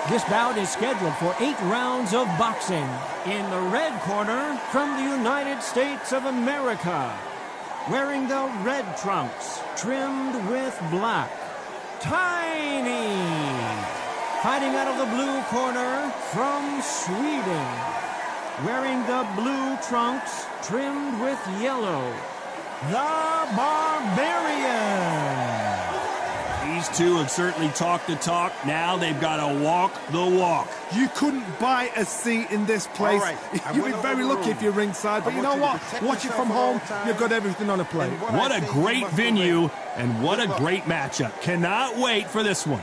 This bout is scheduled for 8 rounds of boxing. In the red corner, from the United States of America, wearing the red trunks, trimmed with black, Tiny. Fighting out of the blue corner, from Sweden, wearing the blue trunks, trimmed with yellow, the Barbarian. These two have certainly talked the talk. Now they've got to walk the walk. You couldn't buy a seat in this place. Right. You'd be very lucky if you're ringside, but you know what? Watch it from home. You've got everything on a plate. What a great venue, and what a great matchup. Cannot wait for this one.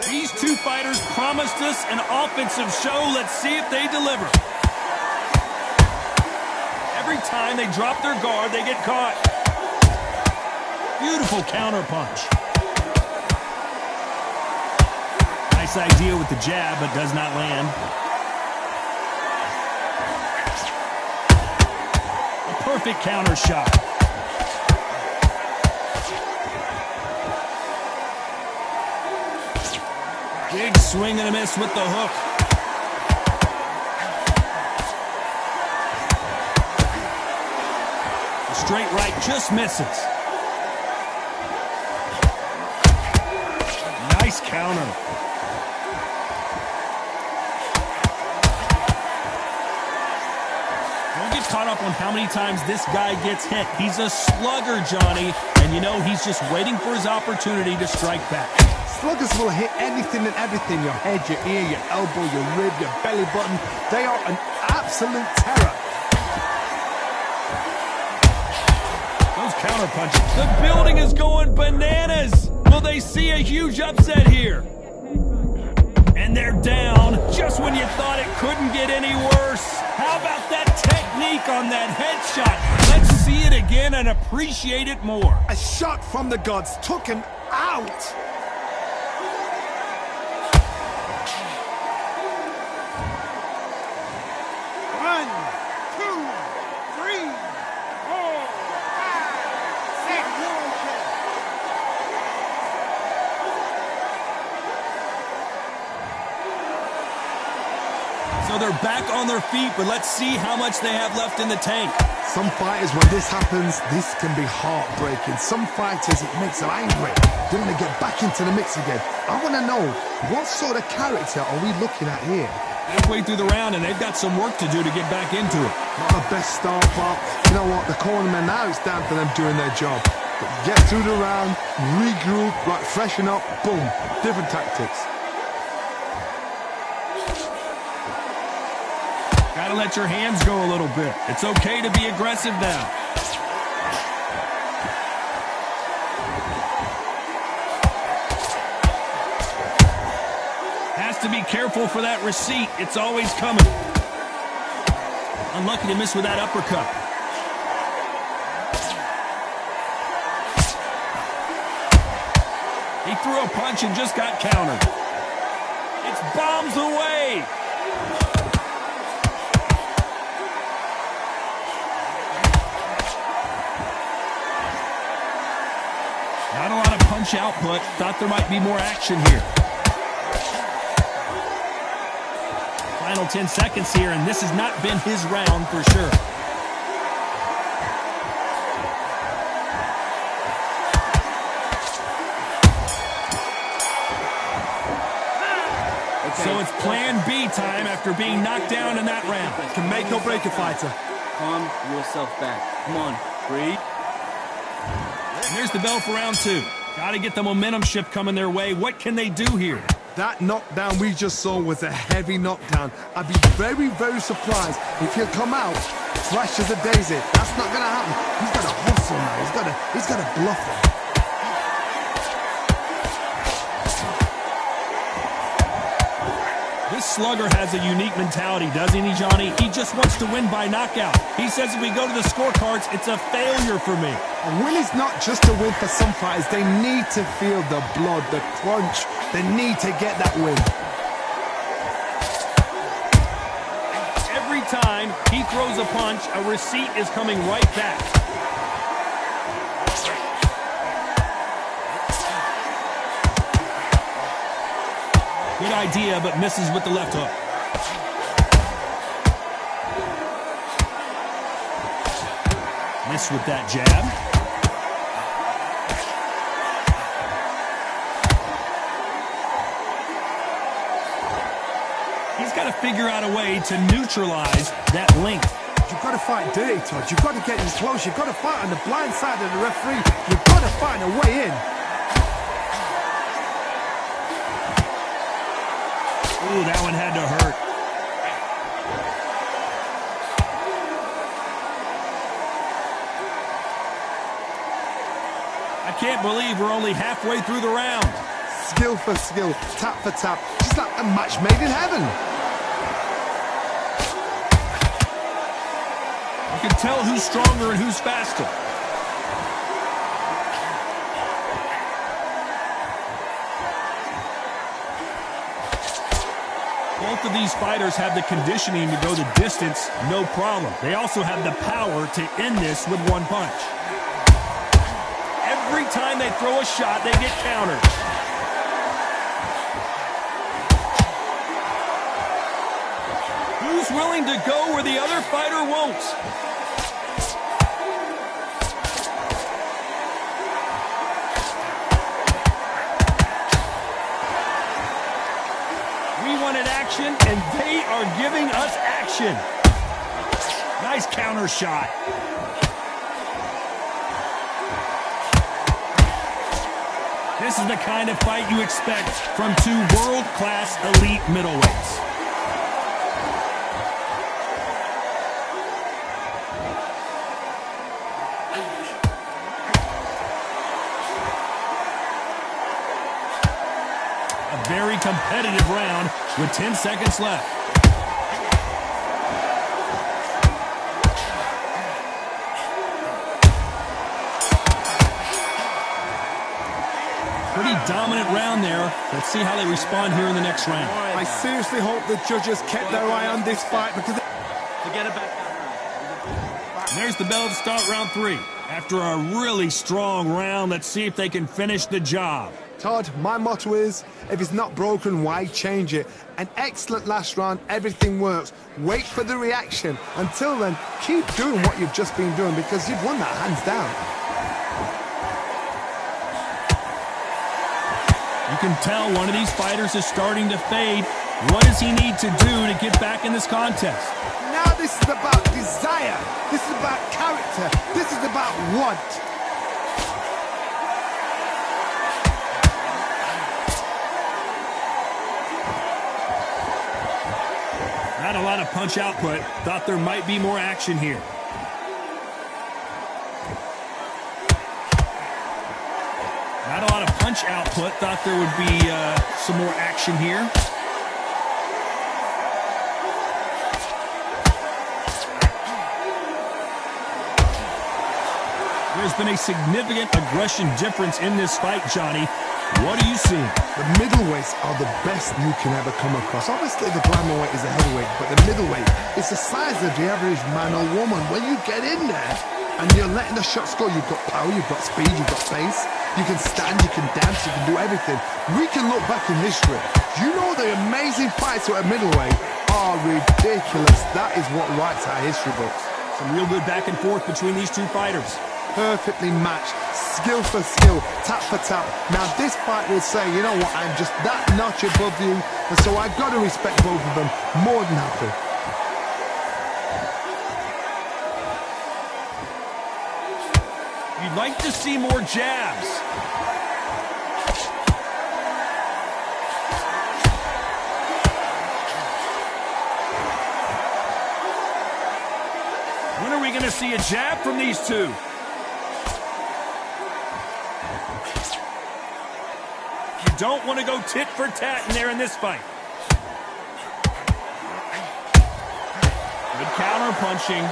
These two fighters promised us an offensive show. Let's see if they deliver. Every time they drop their guard, they get caught. Beautiful counter punch. Nice idea with the jab, but does not land. A perfect counter shot. Big swing and a miss with the hook. The straight right just misses. Nice counter. Don't get caught up on how many times this guy gets hit. He's a slugger, Johnny, and you know he's just waiting for his opportunity to strike back. Sluggers will hit anything and everything. Your head, your ear, your elbow, your rib, your belly button. They are an absolute terror. Those counter punches. The building is going bananas. Will they see a huge upset here? And they're down just when you thought it couldn't get any worse. How about that technique on that headshot? Let's see it again and appreciate it more. A shot from the gods took him out. So they're back on their feet, but let's see how much they have left in the tank. Some fighters, when this happens, this can be heartbreaking. Some fighters, it makes them angry. They want to get back into the mix again. I want to know, what sort of character are we looking at here? Halfway through the round, and they've got some work to do to get back into it. Not the best start, but you know what? The cornermen, now it's down to them doing their job. But get through the round, regroup, right, freshen up, boom. Different tactics. Gotta let your hands go a little bit. It's okay to be aggressive now. Has to be careful for that receipt. It's always coming. Unlucky to miss with that uppercut. He threw a punch and just got countered. It's bombs away. Not a lot of punch output. Thought there might be more action here. Final 10 seconds here, and this has not been his round for sure. Okay. So it's plan B time after being knocked down in that round. Can make or break a fighter. Calm yourself back. Come on, breathe. And there's the bell for round 2. Got to get the momentum shift coming their way. What can they do here? That knockdown we just saw was a heavy knockdown. I'd be very, very surprised if he'll come out fresh as a daisy. That's not going to happen. He's got to hustle now. He's got to bluff him. This slugger has a unique mentality, doesn't he, Johnny? He just wants to win by knockout. He says if we go to the scorecards, it's a failure for me. A win is not just a win for some fighters. They need to feel the blood, the crunch. They need to get that win. Every time he throws a punch, a receipt is coming right back. Good idea, but misses with the left hook. Missed with that jab. He's got to figure out a way to neutralize that length. You've got to fight dirty, Todd. You've got to get in close. You've got to fight on the blind side of the referee. You've got to find a way in. Ooh, that one had to hurt. I can't believe we're only halfway through the round. Skill for skill, tap for tap. Just like a match made in heaven. You can tell who's stronger and who's faster. Both of these fighters have the conditioning to go the distance, no problem. They also have the power to end this with one punch. Every time they throw a shot, they get countered. Who's willing to go where the other fighter won't? We wanted action, and they are giving us action. Nice counter shot. This is the kind of fight you expect from two world-class elite middleweights. A very competitive round with 10 seconds left. Pretty dominant round there. Let's see how they respond here in the next round. I seriously hope the judges kept their eye on this fight because... Forget about that. And there's the bell to start round 3. After a really strong round, let's see if they can finish the job. Todd, my motto is, if it's not broken, why change it? An excellent last round, everything works. Wait for the reaction. Until then, keep doing what you've just been doing because you've won that hands down. You can tell one of these fighters is starting to fade. What does he need to do to get back in this contest? Now this is about desire. This is about character. This is about want. Not a lot of punch output. Thought there might be more action here. Not a lot of punch output. Thought there would be some more action here. There's been a significant aggression difference in this fight, Johnny. What are you seeing? The middleweights are the best you can ever come across. Obviously, the Glamourweight is a heavyweight, but the middleweight is the size of the average man or woman. When you get in there and you're letting the shots go, you've got power, you've got speed, you've got pace. You can stand, you can dance, you can do everything. We can look back in history. You know the amazing fights at a middleweight are ridiculous. That is what writes our history books. Some real good back and forth between these two fighters. Perfectly matched, skill for skill, tap for tap. Now this fight will say, you know what, I'm just that notch above you, and so I've got to respect both of them more than happy. You'd like to see more jabs. When are we going to see a jab from these two? You don't want to go tit for tat in there in this fight. Good counter punching.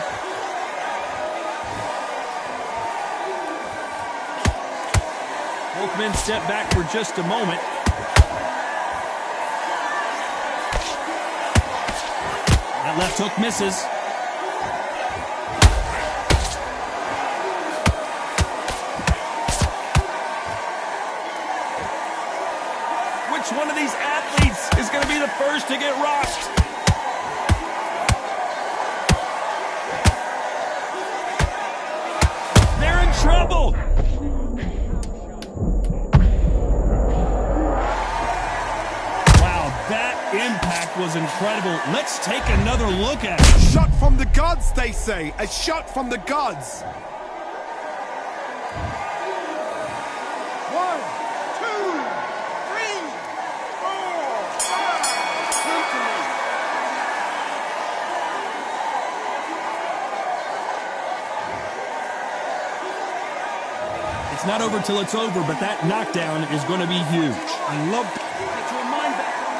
Both men step back for just a moment. That left hook misses. Which one of these athletes is going to be the first to get rocked? They're in trouble. Wow, that impact was incredible. Let's take another look at it. Shot from the gods, they say. A shot from the gods. 1, 2, 3, 4, 5. It's not over till it's over, but that knockdown is going to be huge. I love. Get your mind back on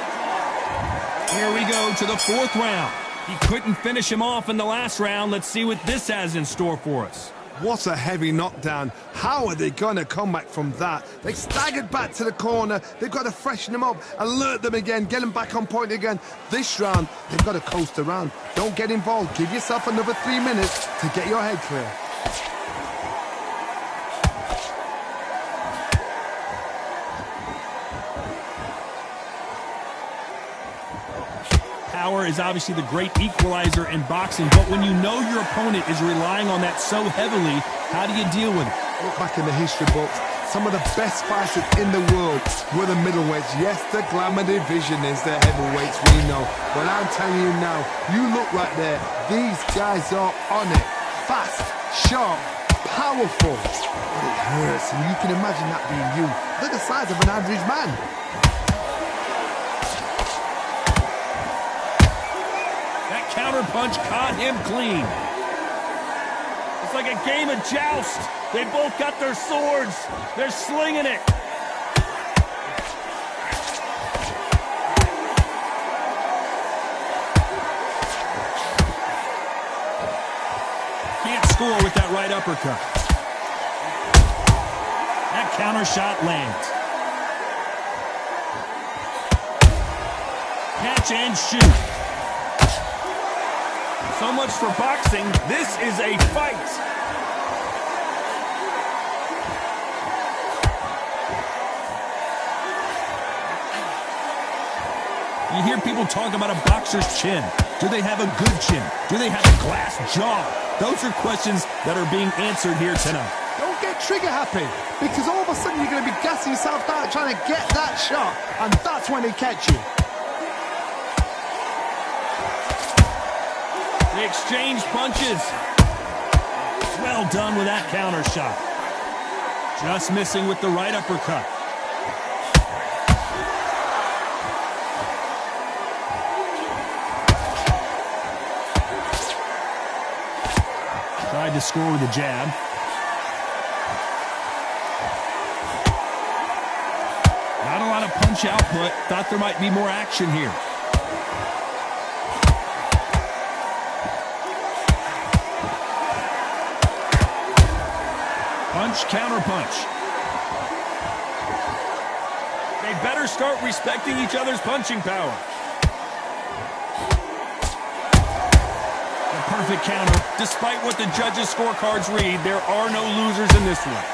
the Here we go to the fourth round. He couldn't finish him off in the last round. Let's see what this has in store for us. What a heavy knockdown. How are they going to come back from that? They staggered back to the corner. They've got to freshen them up, alert them again, get them back on point again. This round, they've got to coast around. Don't get involved. Give yourself another 3 minutes to get your head clear. Power is obviously the great equalizer in boxing, but when you know your opponent is relying on that so heavily, how do you deal with it? Look back in the history books. Some of the best fighters in the world were the middleweights. Yes, the glamour division is the heavyweights, we know. But I'm telling you now, you look right there. These guys are on it. Fast, sharp, powerful. But it hurts, and you can imagine that being you. They're the size of an average man. Counter punch caught him clean. It's like a game of joust. They both got their swords. They're slinging it. Can't score with that right uppercut. That counter shot lands. Catch and shoot. So much for boxing. This is a fight. You hear people talk about a boxer's chin. Do they have a good chin? Do they have a glass jaw? Those are questions that are being answered here tonight. Don't get trigger happy, because all of a sudden you're going to be gassing yourself out trying to get that shot, and that's when they catch you. They exchange punches. Well done with that counter shot. Just missing with the right uppercut. Tried to score with a jab. Not a lot of punch output. Thought there might be more action here. Punch, counter punch. They better start respecting each other's punching power. The perfect counter. Despite what the judges' scorecards read, there are no losers in this one.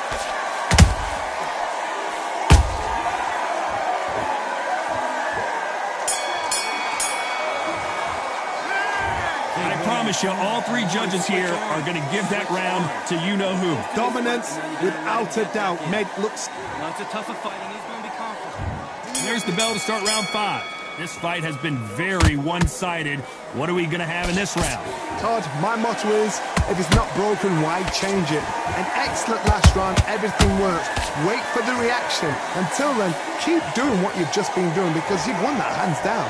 I promise you, all three judges here are going to give that round to you-know-who. Dominance, without a doubt, looks... No, it's a tougher fight, and he's going to be confident. There's the bell to start round 5. This fight has been very one-sided. What are we going to have in this round? Todd, my motto is, if it's not broken, why change it? An excellent last round, everything works. Wait for the reaction. Until then, keep doing what you've just been doing, because you've won that hands down.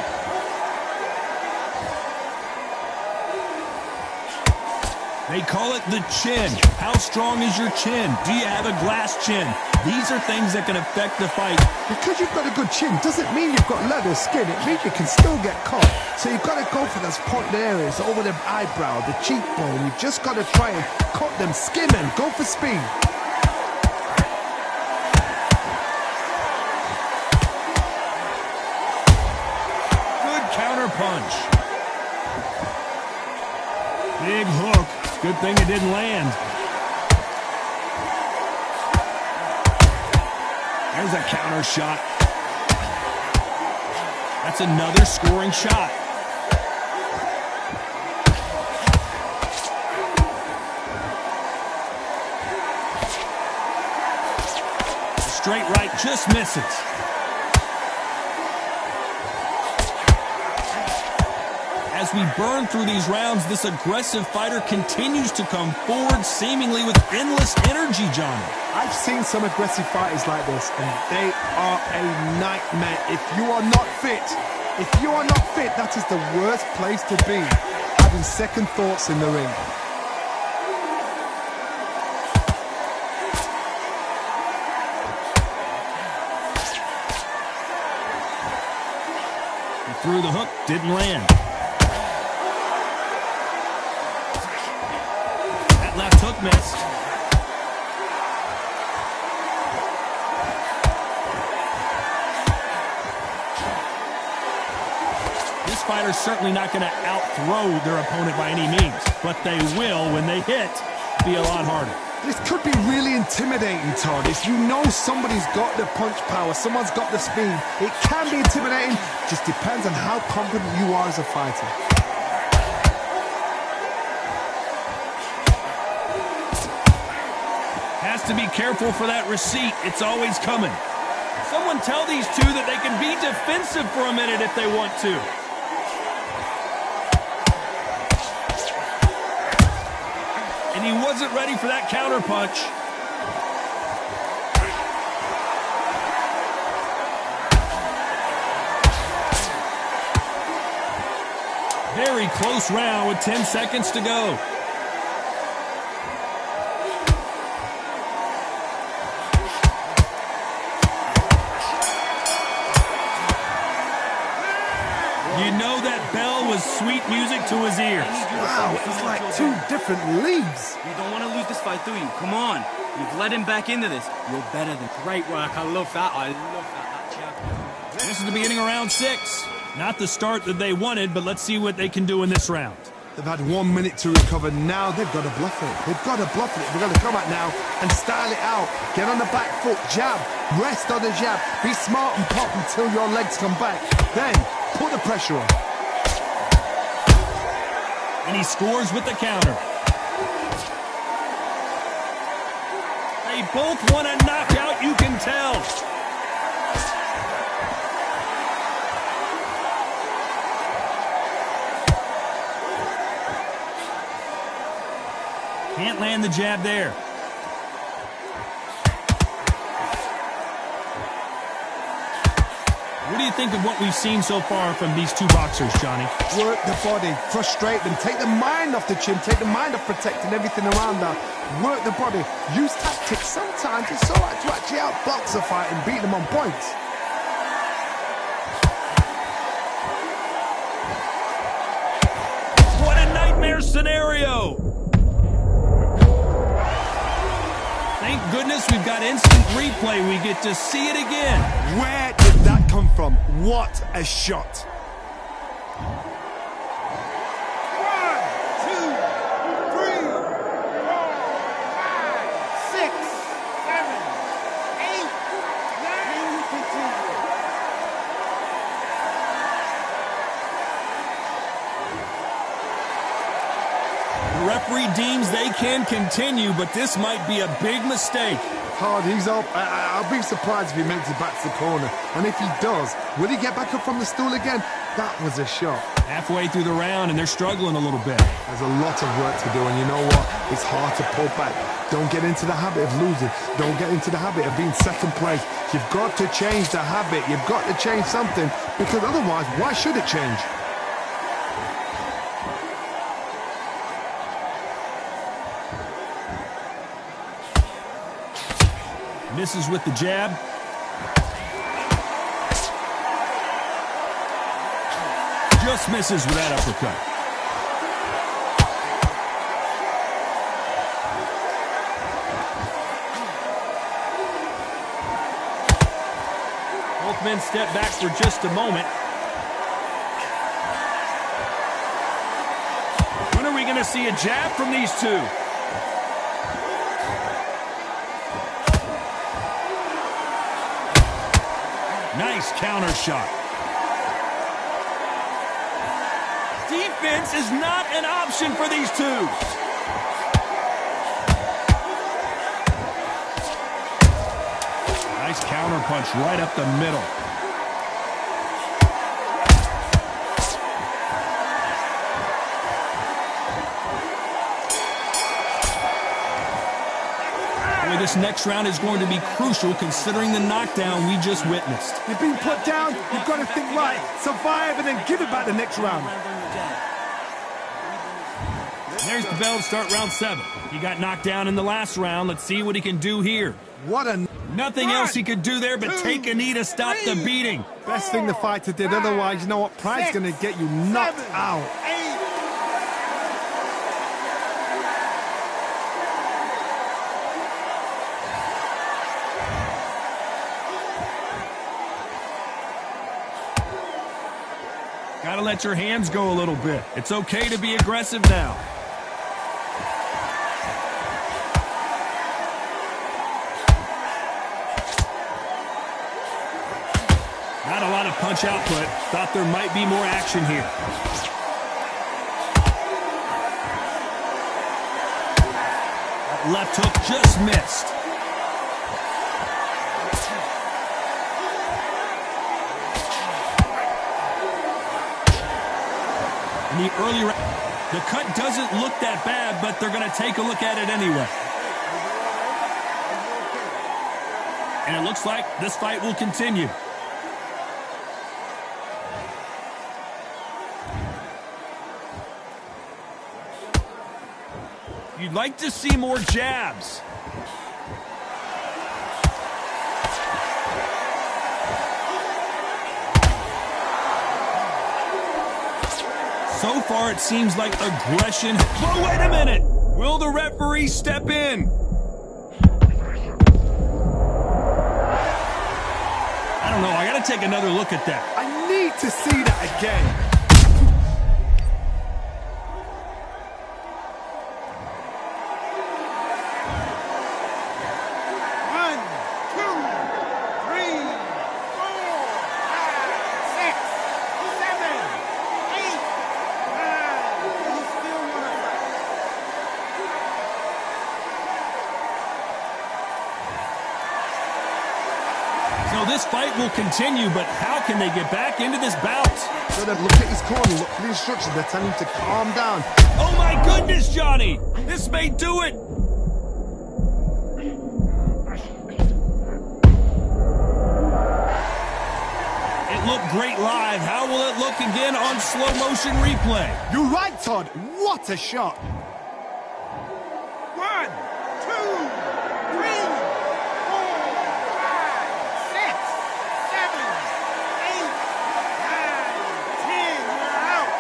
They call it the chin. How strong is your chin? Do you have a glass chin? These are things that can affect the fight. Because you've got a good chin doesn't mean you've got leather skin. It means you can still get caught. So you've got to go for those pointed areas, over the eyebrow, the cheekbone. You've just got to try and cut them, skim them, go for speed. Good counter punch. Big hook. Good thing it didn't land. There's a counter shot. That's another scoring shot. Straight right just misses. As we burn through these rounds, this aggressive fighter continues to come forward seemingly with endless energy, Johnny. I've seen some aggressive fighters like this, and they are a nightmare. If you are not fit, that is the worst place to be, having second thoughts in the ring. He threw the hook, didn't land. Left hook missed. This fighter's certainly not going to out-throw their opponent by any means, but they will, when they hit, be a lot harder. This could be really intimidating, Todd. If you know somebody's got the punch power, someone's got the speed, it can be intimidating. Just depends on how confident you are as a fighter. Has to be careful for that receipt. It's always coming. Someone tell these two that they can be defensive for a minute if they want to. And he wasn't ready for that counter punch. Very close round with 10 seconds to go. You know that bell was sweet music to his ears. Wow, it's like two different leagues. You don't want to lose this fight, do you? Come on. You've led him back into this. You're better than... Great work. I love that. That champion. This is the beginning of round 6. Not the start that they wanted, but let's see what they can do in this round. They've had 1 minute to recover. Now they've got to bluff it. They've got to bluff it. They've got to come out now and style it out. Get on the back foot, jab, rest on the jab. Be smart and pop until your legs come back. Then put the pressure on. And he scores with the counter. They both want a knockout, you can tell. Can't land the jab there. What do you think of what we've seen so far from these two boxers, Johnny? Work the body, frustrate them, take the mind off the chin, take the mind off protecting everything around that. Work the body, use tactics. Sometimes it's all right to actually outbox a fight and beat them on points. What a nightmare scenario! Thank goodness we've got instant replay. We get to see it again. Where did that come from? What a shot. 1, 2, 3, 4, 5, 6, 7, 8, 9, continue. The referee deems they can continue, but this might be a big mistake. Hard, he's up. I'll be surprised if he makes it back to the corner. And if he does, will he get back up from the stool again? That was a shot. Halfway through the round, and they're struggling a little bit. There's a lot of work to do, and you know what? It's hard to pull back. Don't get into the habit of losing. Don't get into the habit of being second place. You've got to change the habit. You've got to change something, because otherwise, why should it change? Misses with the jab. Just misses with that uppercut. Both men step back for just a moment. When are we going to see a jab from these two? Nice counter shot. Defense is not an option for these two. Nice counter punch right up the middle. Boy, this next round is going to be crucial considering the knockdown we just witnessed. You've been put down, you've got to think right, survive and then give it back the next round. There's the bell to start round 7. He got knocked down in the last round. Let's see what he can do here. What a... Nothing else he could do there but take a knee to stop the beating. Best thing the fighter did, otherwise, you know what, pride's going to get you knocked out. Gotta let your hands go a little bit. It's okay to be aggressive now. Not a lot of punch output. Thought there might be more action here. That left hook just missed. In the early round, the cut doesn't look that bad, but they're going to take a look at it anyway. And it looks like this fight will continue. You'd like to see more jabs. So far, it seems like aggression. But wait a minute! Will the referee step in? I don't know. I got to take another look at that. I need to see that again. So this fight will continue, but how can they get back into this bout? So then look at his corner, look for the instructions. They're telling him to calm down. Oh my goodness, Johnny! This may do it! It looked great live. How will it look again on slow motion replay? You're right, Todd. What a shot. 1, 2, 3, 4, 5, 6, 7, 8, 9, 10. You're out.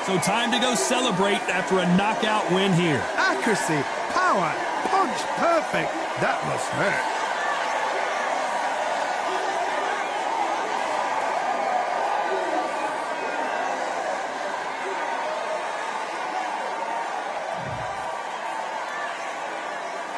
So time to go celebrate after a knockout win here. Accuracy, power, punch, perfect. That must hurt.